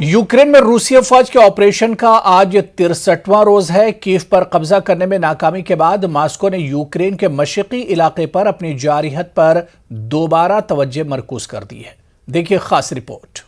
Ukraine में रूसी फौज के ऑपरेशन का आज 63वां रोज है। कीव पर कब्जा करने में नाकामी के बाद मॉस्को ने यूक्रेन के मशरकी इलाके पर अपनी जारहियत पर दोबारा तवज्जो मरकूज कर दी है। देखिए खास रिपोर्ट।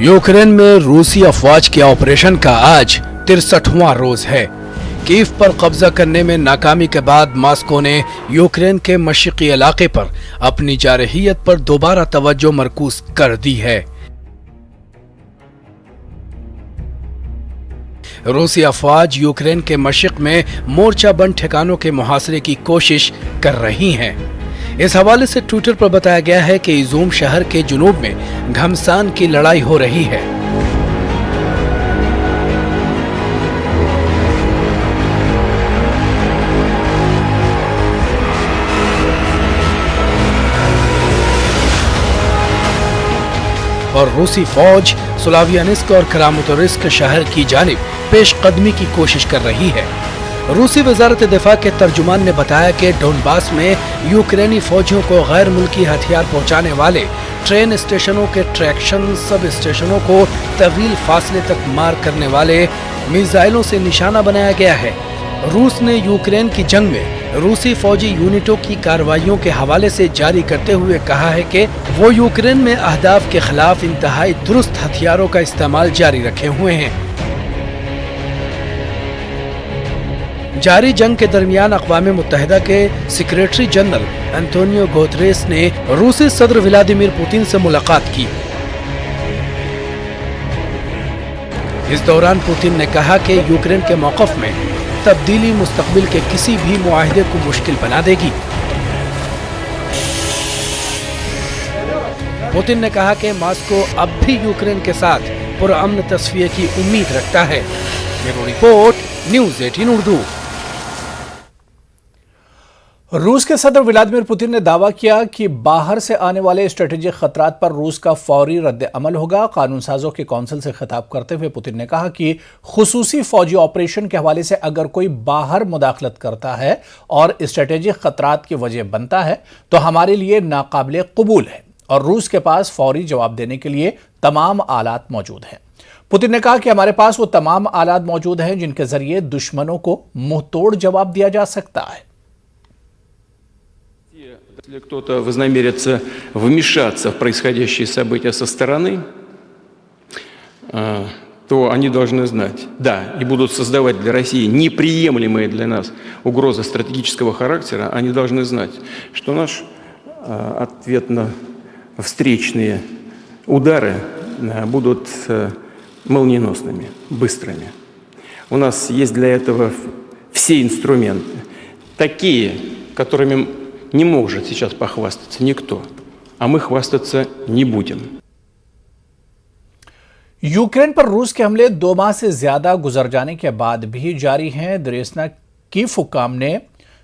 यूक्रेन में रूसी अफवाज के ऑपरेशन का आज 63वां रोज है। कीव पर कब्जा करने में नाकामी के बाद मॉस्को ने यूक्रेन के मशरकी इलाके पर अपनी जारहियत पर दोबारा तवज्जो मरकूज कर दी है। रूसी अफवाज यूक्रेन के मशरक में मोर्चा बंद ठिकानों के मुहासरे की कोशिश कर रही हैं। इस हवाले से ट्विटर पर बताया गया है कि इज़ूम शहर के जुनूब में घमसान की लड़ाई हो रही है। और रूसी फौज स्लावियानिस्क और करामातोर्स्क शहर की जानिब पेशकदमी की कोशिश कर रही है। रूसी वजारत दिफा के तर्जुमान ने बताया कि डोनबास में यूक्रेनी फौजियों को गैर मुल्की हथियार पहुंचाने वाले ट्रेन स्टेशनों के ट्रैक्शन सब स्टेशनों को तवील फासले तक मार करने वाले मिसाइलों से निशाना बनाया गया है। रूस ने यूक्रेन की जंग में रूसी फौजी यूनिटों की कार्रवाइयों के हवाले से जारी करते हुए कहा है कि वो यूक्रेन में अहदाफ के खिलाफ इंतहाई दुरुस्त हथियारों का इस्तेमाल जारी रखे हुए हैं। जारी जंग के दरमियान अक़वाम मुत्तहिदा के सेक्रेटरी जनरल एंटोनियो गुतेरेस ने रूसी सदर व्लादिमीर पुतिन से मुलाकात की। इस दौरान पुतिन ने कहा कि यूक्रेन के मौक़िफ़ में तब्दीली मुस्तक़बिल के किसी भी मुआहिदे को मुश्किल बना देगी। पुतिन ने कहा कि मॉस्को अब भी यूक्रेन के साथ पुरअमन तस्फिये की उम्मीद रखता है। Bureau report, news 18 Urdu. रूस के सदर व्लादिमीर पुतिन ने दावा किया कि बाहर से आने वाले स्ट्रेटेजिक खतरात पर रूस का फौरी रद्द अमल होगा। कानून साजों के काउंसिल से खिताब करते हुए पुतिन ने कहा कि खुसूसी फौजी ऑपरेशन के हवाले से अगर कोई बाहर मुदाखलत करता है और स्ट्रेटेजिक खतरात की वजह बनता है तो हमारे लिए नाकाबिले कबूल है और रूस के पास फौरी जवाब देने के लिए तमाम आलात मौजूद हैं। पुतिन ने कहा कि हमारे पास वो तमाम आलात मौजूद हैं जिनके जरिए दुश्मनों को मुंहतोड़ जवाब दिया जा सकता है। Если кто-то вознамерится вмешаться в происходящие события со стороны, то они должны знать, да, и будут создавать для России неприемлемые для нас угрозы стратегического характера, они должны знать, что наш ответно-встречные удары будут молниеносными, быстрыми. У нас есть для этого все инструменты, такие, которыми не может сейчас похвастаться никто, а мы хвастаться не будем. यूक्रेन पर रूस के हमले 2 माह से ज्यादा गुजर जाने के बाद भी जारी हैं। द्रेसना कीव हुक्काम ने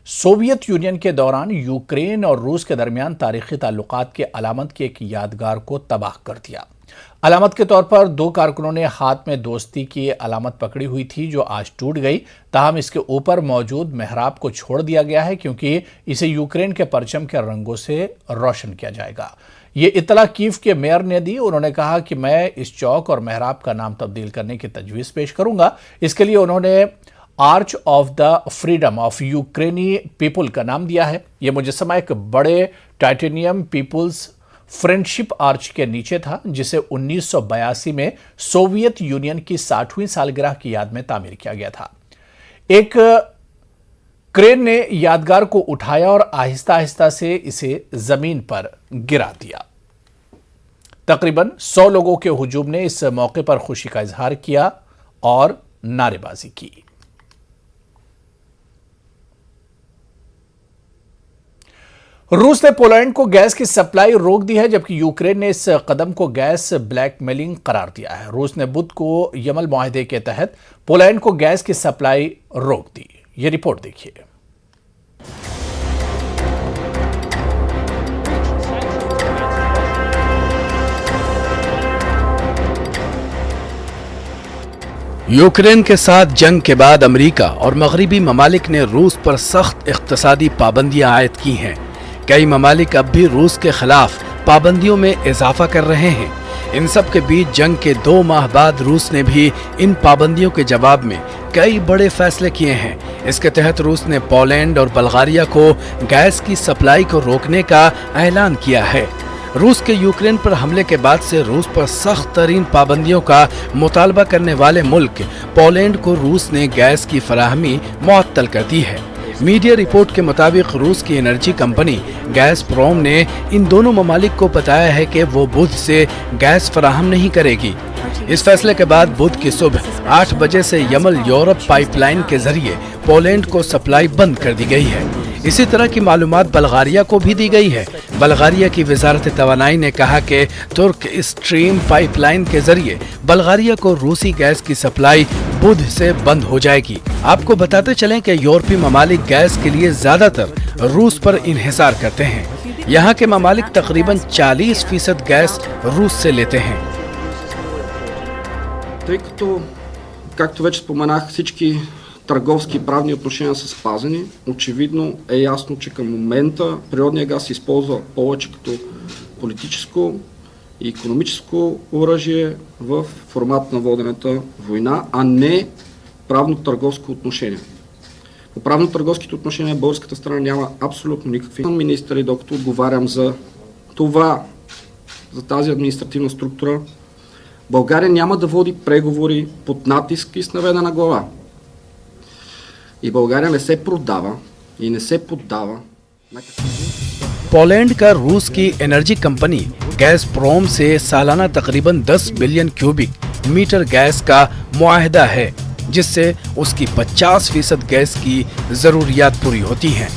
सोवियत यूनियन के दौरान यूक्रेन और रूस के दरमियान तारीखी ताल्लुकात के अलामत की एक यादगार को तबाह कर दिया। अलामत के तौर पर 2 कारकुनों ने हाथ में दोस्ती की अलामत पकड़ी हुई थी जो आज टूट गई। ताहम इसके ऊपर मौजूद मेहराब को छोड़ दिया गया है क्योंकि इसे यूक्रेन के परचम के रंगों से रोशन किया जाएगा। ये इतला कीव के मेयर ने दी। उन्होंने कहा कि मैं इस चौक और मेहराब का नाम तब्दील करने की तजवीज़ पेश करूंगा। इसके लिए उन्होंने arch of the freedom of यूक्रेनी पीपल का नाम दिया है। यह मुजस्समा एक बड़े टाइटेनियम पीपुल्स फ्रेंडशिप आर्च के नीचे था जिसे 1982 में सोवियत यूनियन की 60वीं सालगिरह की याद में तामीर किया गया था। एक क्रेन ने यादगार को उठाया और आहिस्ता आहिस्ता से इसे जमीन पर गिरा दिया। तकरीबन 100 लोगों के हुजूम ने इस मौके पर खुशी का इजहार किया और नारेबाजी की। रूस ने पोलैंड को गैस की सप्लाई रोक दी है जबकि यूक्रेन ने इस कदम को गैस ब्लैकमेलिंग करार दिया है। रूस ने बुध को यमल मुआहदे के तहत पोलैंड को गैस की सप्लाई रोक दी। ये रिपोर्ट देखिए। यूक्रेन के साथ जंग के बाद अमेरिका और मगरबी ममालिक ने रूस पर सख्त इख्तिसादी पाबंदियां आयद की हैं। कई ममालिक अब भी रूस के खिलाफ पाबंदियों में इजाफा कर रहे हैं। इन सब के बीच जंग के 2 माह बाद रूस ने भी इन पाबंदियों के जवाब में कई बड़े फैसले किए हैं। इसके तहत रूस ने पोलैंड और बल्गारिया को गैस की सप्लाई को रोकने का ऐलान किया है। रूस के यूक्रेन पर हमले के बाद से रूस पर सख्त तरीन पाबंदियों का मुतालबा करने वाले मुल्क पोलैंड को रूस ने गैस की फराहमी मुअत्तल कर दी है। मीडिया रिपोर्ट के मुताबिक रूस की एनर्जी कंपनी गैज़प्रोम ने इन दोनों ममालिक को बताया है कि वो बुध से गैस फराहम नहीं करेगी। इस फैसले के बाद बुध की सुबह 8 बजे से यमल यूरोप पाइपलाइन के जरिए पोलैंड को सप्लाई बंद कर दी गई है। इसी तरह की मालूमात बल्गारिया को भी दी गई है। बल्गारिया की वजारत तवानाई ने कहा कि तुर्क स्ट्रीम पाइपलाइन के जरिए बल्गारिया को रूसी गैस की सप्लाई बुध से बंद हो जाएगी। आपको बताते चलें कि यूरोपीय ममालिक गैस के लिए ज्यादातर रूस पर इन्हिसार करते हैं। यहाँ के ममालिक तकरीबन 40% गैस रूस से लेते हैं। Тъй като, както вече споменах, всички търговски и правни отношения са спазени, очевидно е ясно, че към момента природния газ се използва повече като политическо и икономическо оръжие в формат на водената война, а не правно-търговско отношение. По правно-търговските отношения българската страна няма абсолютно никакви министри, докато отговарям за това, за тази административна структура. България няма да води преговори под натиск и с наведена глава. И България не се продава и не се поддава. पोलैंड का रूस की एनर्जी कंपनी गैज़प्रोम से सालाना तकरीबन 10 बिलियन क्यूबिक मीटर गैस का मुआहदा है, जिससे उसकी 50% गैस की जरूरियात पूरी होती हैं।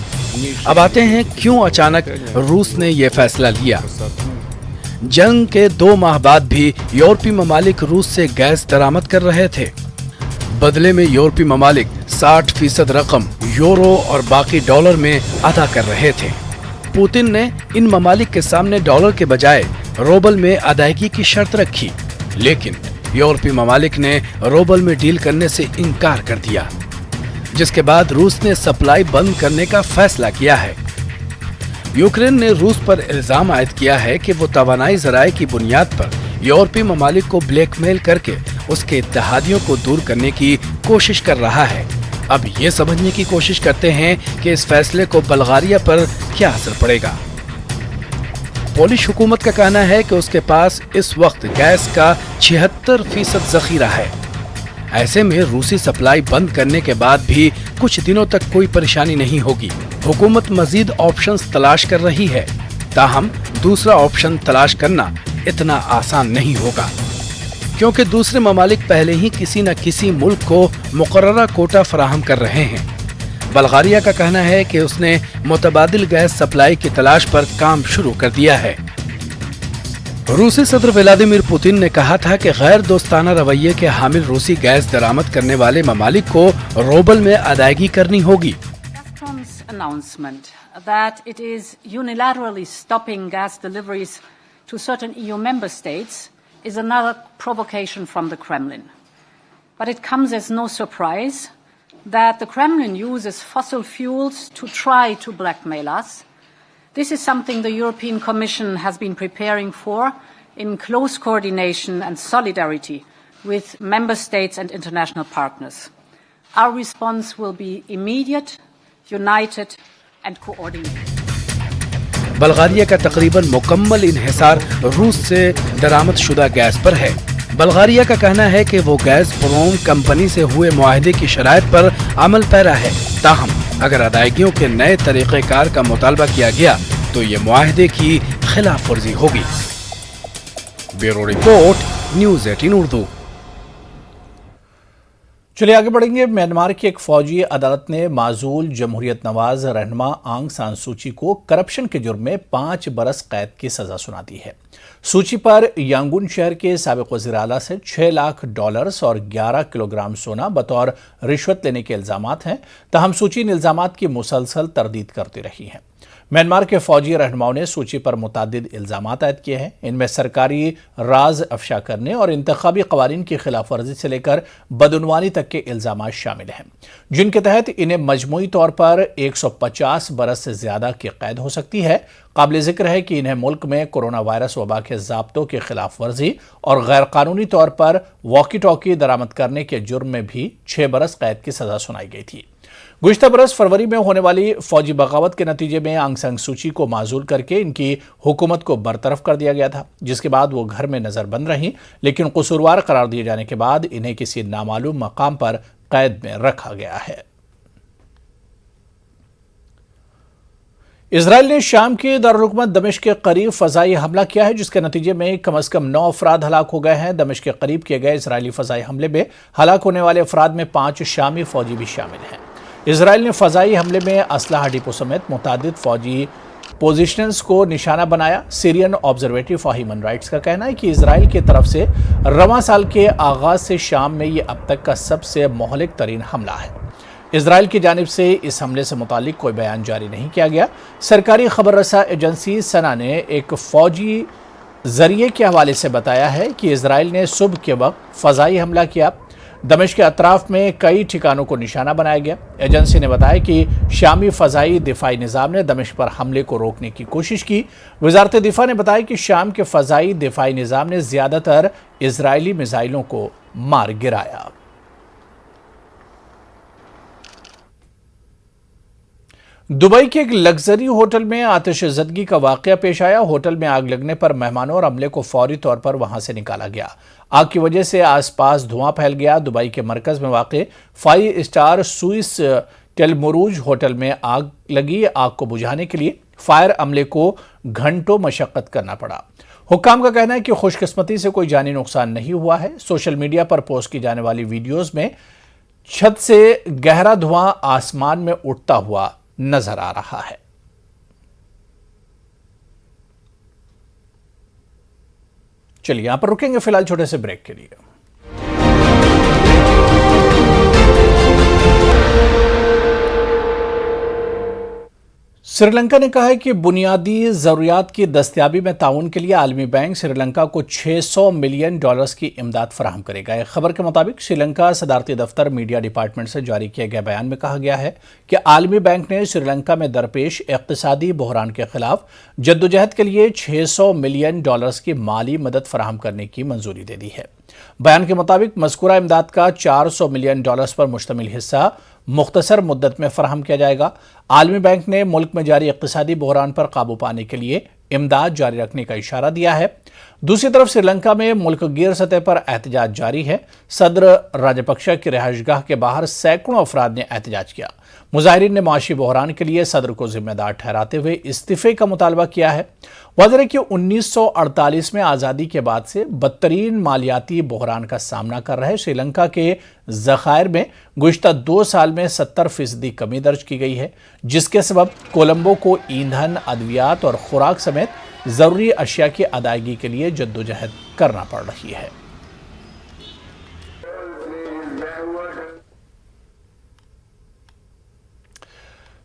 अब आते हैं क्यों अचानक रूस ने ये फैसला लिया। जंग के 2 माह बाद भी यूरोपीय ममालिक रूस से गैस दरामद कर रहे थे। बदले में यूरोपीय ममालिक 60% रकम यूरो और बाकी डॉलर में अदा कर रहे थे। पुतिन ने इन ममालिक के सामने डॉलर के बजाय रूबल में अदायगी की शर्त रखी, लेकिन यूरोपीय ममालिक ने रूबल में डील करने से इनकार कर दिया, जिसके बाद रूस ने सप्लाई बंद करने का फैसला किया है। यूक्रेन ने रूस पर इल्जाम आयद किया है कि वो तवानाई जराए की बुनियाद पर यूरोपीय ममालिक को ब्लैकमेल करके उसके इत्तेहादियों को दूर करने की कोशिश कर रहा है। अब ये समझने की कोशिश करते हैं कि इस फैसले को बल्गारिया पर क्या असर पड़ेगा। पोलिश हुकूमत का कहना है कि उसके पास इस वक्त गैस का 76% जखीरा है। ऐसे में रूसी सप्लाई बंद करने के बाद भी कुछ दिनों तक कोई परेशानी नहीं होगी। हुकूमत मजीद ऑप्शंस तलाश कर रही है, ताहम दूसरा ऑप्शन तलाश करना इतना आसान नहीं होगा, क्योंकि दूसरे ममालिक पहले ही किसी न किसी मुल्क को मुकर्ररा कोटा फराहम कर रहे हैं। बल्गारिया का कहना है कि उसने मुतबादिल गैस सप्लाई की तलाश पर काम शुरू कर दिया है। रूसी सदर व्लादिमीर पुतिन ने कहा था कि गैर दोस्ताना रवैये के हामिल रूसी गैस दरामद करने वाले ममालिक को रूबल में अदायगी करनी होगी। Gazprom's announcement that it is unilaterally stopping gas deliveries to certain EU member states is another provocation from the Kremlin. But it comes as no surprise that the Kremlin uses fossil fuels to try to blackmail us. This is something the European Commission has been preparing for in close coordination and solidarity with member states and international partners. Our response will be immediate, united and coordinated. Bulgaria का तकरीबन मुकम्मल इन्हिसार रूस से दरामद शुदा gas पर है। बल्गारिया का कहना है कि वो गैज़प्रोम कंपनी से हुए मुआहदे की शराइत पर अमल पैरा है, ताहम अगर अदायगियों के नए तरीक़ेकार का मुतालबा किया गया तो ये मुआहदे की खिलाफ वर्जी होगी। Bureau report, news 18 Urdu. चलिए आगे बढ़ेंगे। म्यांमार की एक फौजी अदालत ने माजूल जमहूरियत नवाज रहनुमा आंग सान सूची को करप्शन के जुर्म में 5 बरस कैद की सजा सुना दी है। सूची पर यांगून शहर के साबिक वज़ीर आला से $6 लाख और 11 किलोग्राम सोना बतौर रिश्वत लेने के इल्जामात हैं, तहम सूची इन इल्जामात की मुसलसल तरदीद करती रही है। म्यांमार के फौजी रहनुमाओं ने सूची पर मुतादिद इल्जामात आयद किए हैं। इनमें सरकारी राज अफशा करने और इंतखाबी कवानीन की खिलाफ वर्जी से लेकर बदउनवानी तक के इल्जामात शामिल हैं, जिनके तहत इन्हें मजमूई तौर पर 150 बरस से ज्यादा की कैद हो सकती है। काबिल जिक्र है कि इन्हें मुल्क में कोरोना वायरस वबा के ज़ाब्तों की खिलाफ वर्जी और गैर कानूनी तौर पर वॉकी टॉकी दरामद करने के जुर्म में भी 6 बरस कैद की सजा सुनाई गई थी। गुज़िश्ता बरस फरवरी में होने वाली फौजी बगावत के नतीजे में आंग सान सूची को माजूल करके इनकी हुकूमत को बरतरफ कर दिया गया था, जिसके बाद वो घर में नजरबंद रहीं, लेकिन कसूरवार करार दिए जाने के बाद इन्हें किसी नामालूम मकाम पर कैद में रखा गया है। इजराइल ने शाम के दारुल दमिश्क के करीब फजाई हमला किया है, जिसके नतीजे में कम से कम 9 अफराद हलाक हो गए हैं। दमिश्क के करीब किए गए इजरायली फजाई हमले में हलाक होने वाले अफराद में 5 शामी फौजी भी शामिल हैं। इजराइल ने फजाई हमले में असलहा डिपो समेत मुतादिद फौजी पोजीशंस को निशाना बनाया। Syrian observatory for human rights का कहना है कि इजराइल की तरफ से रवां साल के आगाज से शाम में ये अब तक का सबसे मोहलिक तरीन हमला है। इजराइल की जानिब से इस हमले से मुतालिक कोई बयान जारी नहीं किया गया। सरकारी खबर रसा एजेंसी सना ने एक फौजी जरिए के हवाले से बताया है कि इजराइल ने सुबह के वक्त फजाई हमला किया। दमिश्क के अतराफ में कई ठिकानों को निशाना बनाया गया। एजेंसी ने बताया कि शामी फजाई दिफाई निज़ाम ने दमिश्क पर हमले को रोकने की कोशिश की। वजारत दिफा ने बताया कि शाम के फजाई दिफाई निज़ाम ने ज़्यादातर इजरायली मिसाइलों को मार गिराया। दुबई के एक लग्जरी होटल में आतिशज़दगी का वाक़या पेश आया। होटल में आग लगने पर मेहमानों और अमले को फौरी तौर पर वहां से निकाला गया। आग की वजह से आसपास धुआं फैल गया। दुबई के मरकज में वाक़ 5 स्टार स्विस टेलमुरूज होटल में आग लगी। आग को बुझाने के लिए फायर अमले को घंटों मशक्कत करना पड़ा। हुक्काम का कहना है कि खुशकिस्मती से कोई जानी नुकसान नहीं हुआ है। सोशल मीडिया पर पोस्ट की जाने वाली वीडियोज में छत से गहरा धुआं आसमान में उठता हुआ नजर आ रहा है। चलिए यहां पर रुकेंगे फिलहाल छोटे से ब्रेक के लिए। श्रीलंका ने कहा है कि बुनियादी जरूरियात की दस्तयाबी में ताउन के लिए आलमी बैंक श्रीलंका को $600 मिलियन की इमदाद फराहम करेगा। एक खबर के मुताबिक श्रीलंका सदारती दफ्तर मीडिया डिपार्टमेंट से जारी किए गए बयान में कहा गया है कि आलमी बैंक ने श्रीलंका में दरपेश इक्तिसादी बहरान के खिलाफ जद्दोजहद के लिए $600 मिलियन की माली मदद फराहम करने की मंजूरी दे दी है। बयान के मुताबिक मज़कूरा इमदाद का $400 मिलियन पर मुश्तमिल हिस्सा मुख्तसर मुद्दत में फराहम किया जाएगा। आलमी बैंक ने मुल्क में जारी इक्तिसादी बहरान पर काबू पाने के लिए इमदाद जारी रखने का इशारा दिया है। दूसरी तरफ श्रीलंका में मुल्क गिर सतह पर एहतजाज जारी है। सदर राजपक्षा की रिहाइशगाह के बाहर सैकड़ों अफराद ने एहतजाज किया। मुजाहिरीन ने माशी बहरान के लिए सदर को जिम्मेदार ठहराते हुए इस्तीफे का मुतालबा किया है। वाज़ेह है कि 1948 में आज़ादी के बाद से बदतरीन मालियाती बहरान का सामना कर रहे श्रीलंका के ज़खायर में गुज़िश्ता 2 साल में 70% कमी दर्ज की गई है, जिसके सबब कोलंबो को ईंधन, अद्वियात और खुराक समेत ज़रूरी अशिया की अदायगी के लिए जद्दोजहद करना पड़ रही है।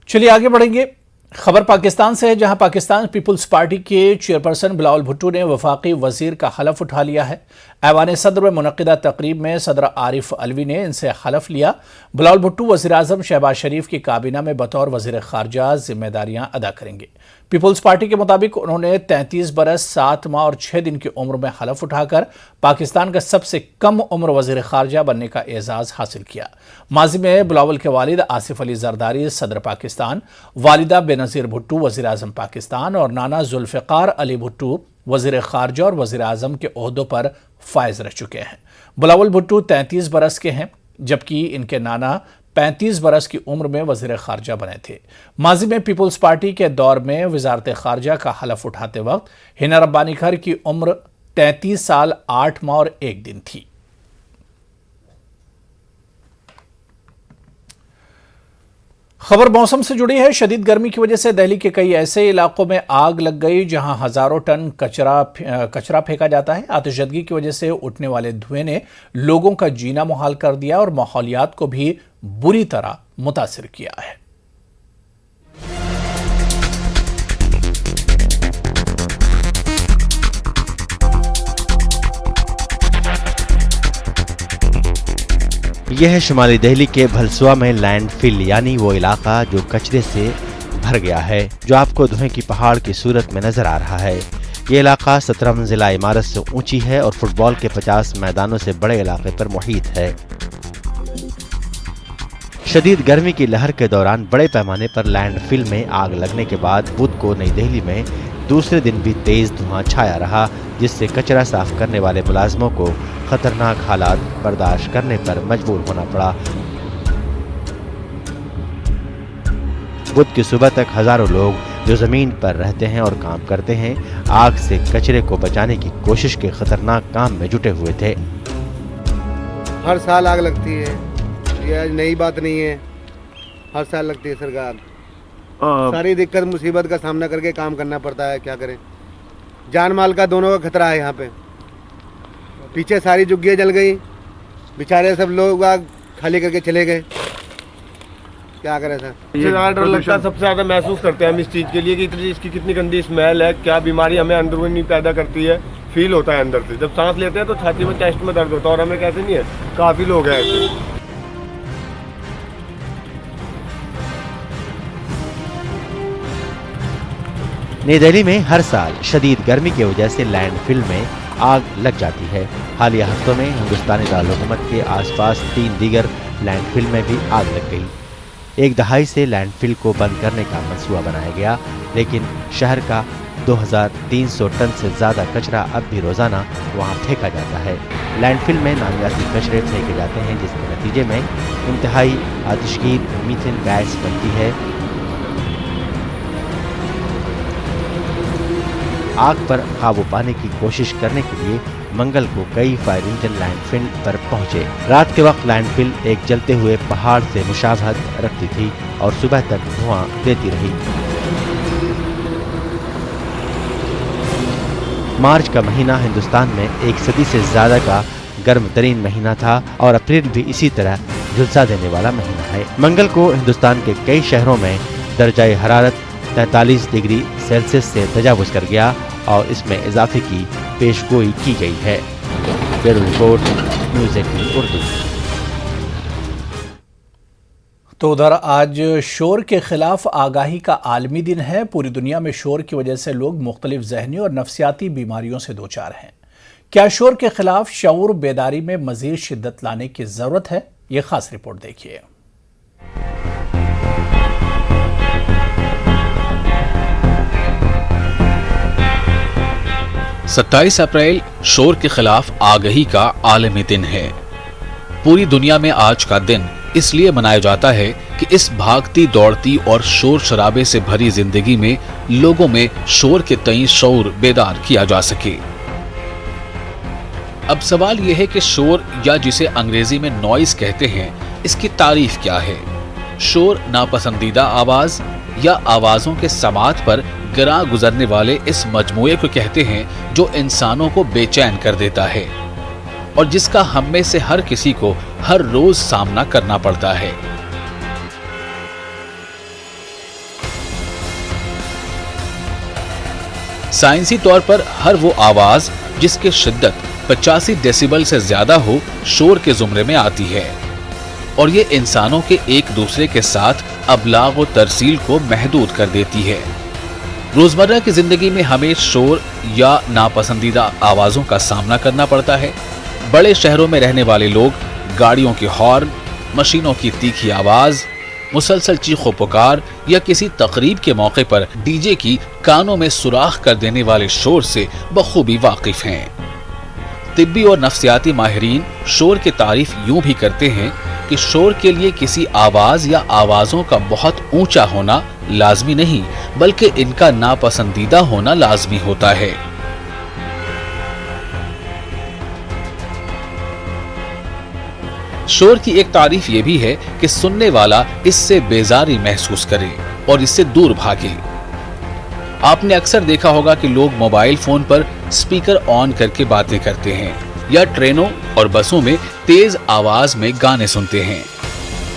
चलिए आगे बढ़ेंगे। खबर पाकिस्तान से है, जहां पाकिस्तान पीपुल्स पार्टी के चेयरपर्सन बिलावल भुट्टो ने वफाकी वजीर का हलफ उठा लिया है। ऐवान सदर में मुनक़िदा तकरीब में सदर आरिफ अलवी ने इनसे हलफ लिया। बिलावल भुट्टो वज़ीर आज़म शहबाज शरीफ की काबीना में बतौर वज़ीर ख़ारजा जिम्मेदारियां अदा करेंगे। पीपुल्स पार्टी के मुताबिक उन्होंने 33 बरस 7 माह और 6 दिन की उम्र में हलफ उठाकर पाकिस्तान का सबसे कम उम्र वज़ीर ख़ारजा बनने का एजाज़ हासिल किया। माजी में बिलावल के वालिद आसिफ अली जरदारी सदर पाकिस्तान, वालिदा बेनज़ीर भुट्टो वज़ीर आज़म पाकिस्तान और नाना जुल्फ़िकार अली भुट्टो वज़ीर ख़ारजा और वज़ीर आज़म के ओहदों पर फायज रह चुके हैं। बिलावल भुट्टो 33 बरस के हैं, जबकि इनके नाना 35 बरस की उम्र में वज़ीर ख़ारजा बने थे। माजी में पीपुल्स पार्टी के दौर में वज़ारत ख़ारजा का हलफ उठाते वक्त हिना रब्बानी खर की उम्र 33 साल 8 माह और 1 दिन थी। खबर मौसम से जुड़ी है। शदीद गर्मी की वजह से दिल्ली के कई ऐसे इलाकों में आग लग गई जहां हजारों टन कचरा फेंका जाता है। आतिशबाजी की वजह से उठने वाले धुएं ने लोगों का जीना मुहाल कर दिया और माहौलियात को भी बुरी तरह मुतासिर किया है। यह है शुमाली दिल्ली के भलसुआ में लैंडफिल, यानी वो इलाका जो कचरे से भर गया है, जो आपको धुएं की पहाड़ की सूरत में नजर आ रहा है। ये इलाका 17 मंजिला इमारत से ऊंची है और फुटबॉल के 50 मैदानों से बड़े इलाके पर मुहित है। शदीद गर्मी की लहर के दौरान बड़े पैमाने पर लैंडफिल में आग लगने के बाद बुध को नई दिल्ली में दूसरे दिन भी तेज धुआं छाया रहा, जिससे कचरा साफ करने वाले मुलाजमों को खतरनाक हालात बर्दाश्त करने पर मजबूर होना पड़ा। बुध की सुबह तक हजारों लोग जो जमीन पर रहते हैं और काम करते हैं, आग से कचरे को बचाने की कोशिश के खतरनाक काम में जुटे हुए थे। हर साल आग लगती है, यह नई बात नहीं है, हर साल लगती है सरकार। सारी दिक्कत मुसीबत का सामना करके काम करना पड़ता है, क्या करें। जान माल का दोनों का खतरा है। यहाँ पे पीछे सारी झुग्गियाँ जल गई, बेचारे सब लोग आग खाली करके चले गए, क्या करें सर। सबसे ज़्यादा डर लगता है, सबसे ज़्यादा महसूस करते हैं हम इस चीज़ के लिए कि इसकी कितनी गंदी स्मेल है, क्या बीमारी हमें अंदरूनी पैदा करती है, फील होता है अंदर से। जब सांस लेते हैं तो छाती में, चेस्ट में दर्द होता है, और हमें कैसे नहीं है, काफ़ी लोग हैं ऐसे। नई दिल्ली में हर साल शदीद गर्मी की वजह से लैंडफिल में आग लग जाती है। हालिया हफ्तों में हिंदुस्तानी दारुल-ए-हुकूमत के आसपास 3 दीगर लैंडफिल में भी आग लग गई। एक दहाई से लैंडफिल को बंद करने का मंसूबा बनाया गया, लेकिन शहर का 2300 टन से ज्यादा कचरा अब भी रोजाना वहां फेंका जाता है। लैंडफिल में नामियाती कचरे फेंके जाते हैं, जिसके नतीजे में इंतहाई आतिशगीर मीथेन गैस बनती है। आग पर काबू पाने की कोशिश करने के लिए मंगल को कई फायर इंजन लैंडफिल पर पहुंचे। रात के वक्त लैंडफिल एक जलते हुए पहाड़ से मुशाबहत रखती थी और सुबह तक धुआं देती रही। मार्च का महीना हिंदुस्तान में एक सदी से ज्यादा का गर्म तरीन महीना था और अप्रैल भी इसी तरह झुलसा देने वाला महीना है। मंगल को हिंदुस्तान के कई शहरों में दर्जाए हरारत 43 डिग्री सेल्सियस से तजावुज कर गया और इसमें इजाफे की पेशगोई की गई है। Bureau report, news 18 Urdu. तो उधर आज शोर के खिलाफ आगाही का आलमी दिन है। पूरी दुनिया में शोर की वजह से लोग मुख्तलिफ ज़हनी और नफ्सियाती बीमारियों से दोचार हैं। क्या शोर के खिलाफ शऊर बेदारी में मजीद शिद्दत लाने की जरूरत है? ये खास रिपोर्ट देखिए। 27 अप्रैल शोर के खिलाफ आगाही का आलमी दिन है। पूरी दुनिया में आज का दिन इसलिए मनाया जाता है कि इस भागती दौड़ती और शोर शराबे से भरी जिंदगी में लोगों में शोर के तई शऊर बेदार किया जा सके। अब सवाल यह है कि शोर, या जिसे अंग्रेजी में नॉइज कहते हैं, इसकी तारीफ क्या है? शोर नापसंदीदा आवाज या आवाजों के समात पर गिरा गुजरने वाले इस मजमूए को कहते हैं जो इंसानों को बेचैन कर देता है और जिसका हम में से हर किसी को हर रोज सामना करना पड़ता है। साइंसी तौर पर हर वो आवाज जिसकी शिद्दत 85 डेसिबल से ज्यादा हो शोर के जुमरे में आती है और ये इंसानों के एक दूसरे के साथ अबलाग व तरसील को महदूद कर देती है। रोजमर्रा की जिंदगी में हमें शोर या नापसंदीदा आवाजों का सामना करना पड़ता है। बड़े शहरों में रहने वाले लोग गाड़ियों की हॉर्न, मशीनों की तीखी आवाज, मुसलसल चीखों पुकार या किसी तकरीब के मौके पर डीजे की कानों में सुराख कर देने वाले शोर से बखूबी वाकिफ हैं। तिब्बी और नफ्सियाती माहिरीन शोर की तारीफ यूं भी करते हैं कि शोर के लिए किसी आवाज या आवाजों का बहुत ऊंचा होना लाजमी नहीं, बल्कि इनका नापसंदीदा होना लाजमी होता है। शोर की एक तारीफ ये भी है कि सुनने वाला इससे बेजारी महसूस करे और इससे दूर भागे। आपने अक्सर देखा होगा कि लोग मोबाइल फोन पर स्पीकर ऑन करके बातें करते हैं या ट्रेनों और बसों में तेज आवाज में गाने सुनते हैं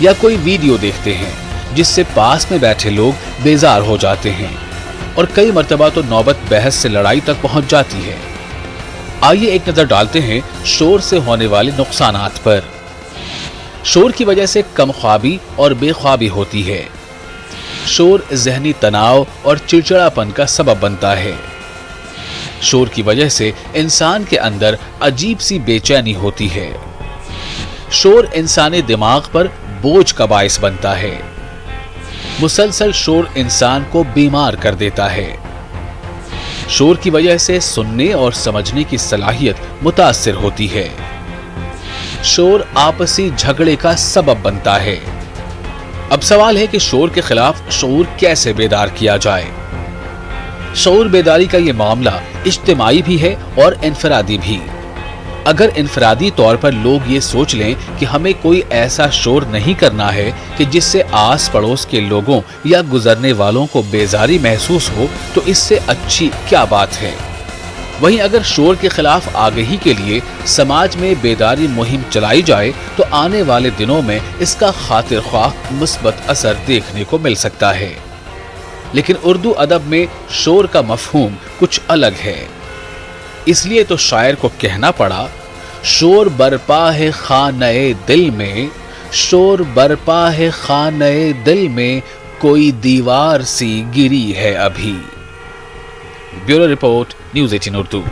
या कोई वीडियो देखते हैं, जिससे पास में बैठे लोग बेजार हो जाते हैं और कई मर्तबा तो नौबत बहस से लड़ाई तक पहुंच जाती है। आइए एक नजर डालते हैं शोर से होने वाले नुकसानात पर। शोर की वजह से कमख्वाबी और बेख्वाबी होती है। शोर जहनी तनाव और चिड़चिड़ापन का सबब बनता है। शोर की वजह से इंसान के अंदर अजीब सी बेचैनी होती है। शोर इंसानी दिमाग पर बोझ का बायस बनता है। मुसलसल शोर इंसान को बीमार कर देता है। शोर की वजह से सुनने और समझने की सलाहियत मुतासिर होती है। शोर आपसी झगड़े का सबब बनता है। अब सवाल है कि शोर के खिलाफ शऊर कैसे बेदार किया जाए। शऊर बेदारी का ये मामला इज्तिमाई भी है और इनफरादी भी। अगर इनफरादी तौर पर लोग ये सोच लें कि हमें कोई ऐसा शोर नहीं करना है कि जिससे आस पड़ोस के लोगों या गुजरने वालों को बेजारी महसूस हो, तो इससे अच्छी क्या बात है। वहीं अगर शोर के खिलाफ आगाही के लिए समाज में बेदारी मुहिम चलाई जाए तो आने वाले दिनों में इसका खातिर ख्वाह मुस्बत असर देखने को मिल सकता है। लेकिन उर्दू अदब में शोर का मफहूम कुछ अलग है। इसलिए तो शायर को कहना पड़ा, शोर बरपा है खाने दिल में, शोर बरपा है खाने दिल में, कोई दीवार सी गिरी है अभी। Bureau report, news 18 Urdu.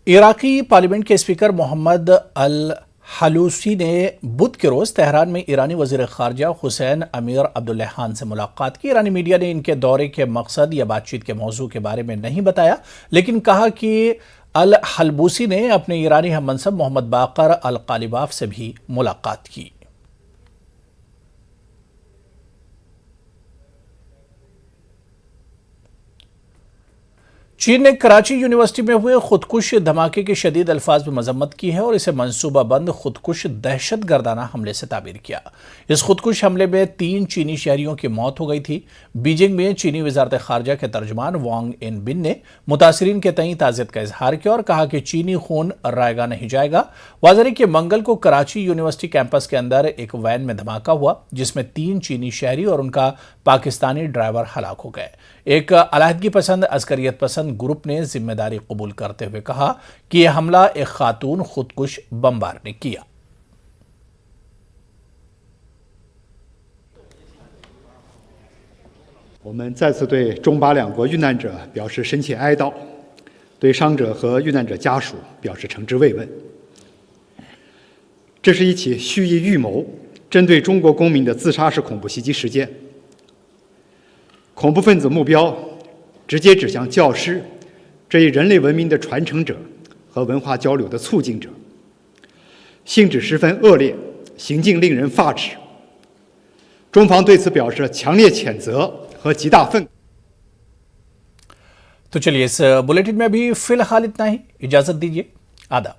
Iraqi parliament के स्पीकर मोहम्मद अल हलूसी ने बुध के रोज तेहरान में ईरानी वजीर खारजा हुसैन अमीर अब्दुल्लाहान से मुलाकात की। ईरानी मीडिया ने इनके दौरे के मकसद या बातचीत के मौजू के बारे में नहीं बताया, लेकिन कहा कि अल हलबूसी ने अपने ईरानी हममनसब मोहम्मद बाकर अल कालिबाफ से भी मुलाकात की। चीन ने कराची यूनिवर्सिटी में हुए खुदकुश धमाके की शदीद अल्फाज में मजम्मत की है और इसे मंसूबा बंद खुदकुश दहशत गर्दाना हमले से ताबीर किया। इस खुदकुश हमले में 3 चीनी शहरियों की मौत हो गई थी। बीजिंग में चीनी वजारत खारजा के तर्जमान वांग इन बिन ने मुतासरीन के तईं ताज़ियत का इजहार किया और कहा कि चीनी खून रायगा नहीं जाएगा। वाज़ेह कि मंगल को कराची यूनिवर्सिटी कैंपस के अंदर एक वैन में धमाका हुआ, जिसमें 3 चीनी शहरी और उनका पाकिस्तानी ड्राइवर हलाक हो गए। एक अलहदगी पसंद अस्करियत पसंद ग्रुप ने जिम्मेदारी कबूल करते हुए कहा कि यह हमला एक खातून खुदकुश बमबार ने किया। 我们再次对中巴两国遇难者表示深切哀悼，对伤者和遇难者家属表示诚挚慰问。这是一起蓄意预谋针对中国公民的自杀式恐怖袭击事件。恐怖分子目标直接指向教师这一人类文明的传承者和文化交流的促进者，性质十分恶劣，行径令人发指。中方对此表示强烈谴责和极大愤。 तो चलिए इस बुलेटिन में अभी फिलहाल इतना ही। इजाजत दीजिए। आदाब।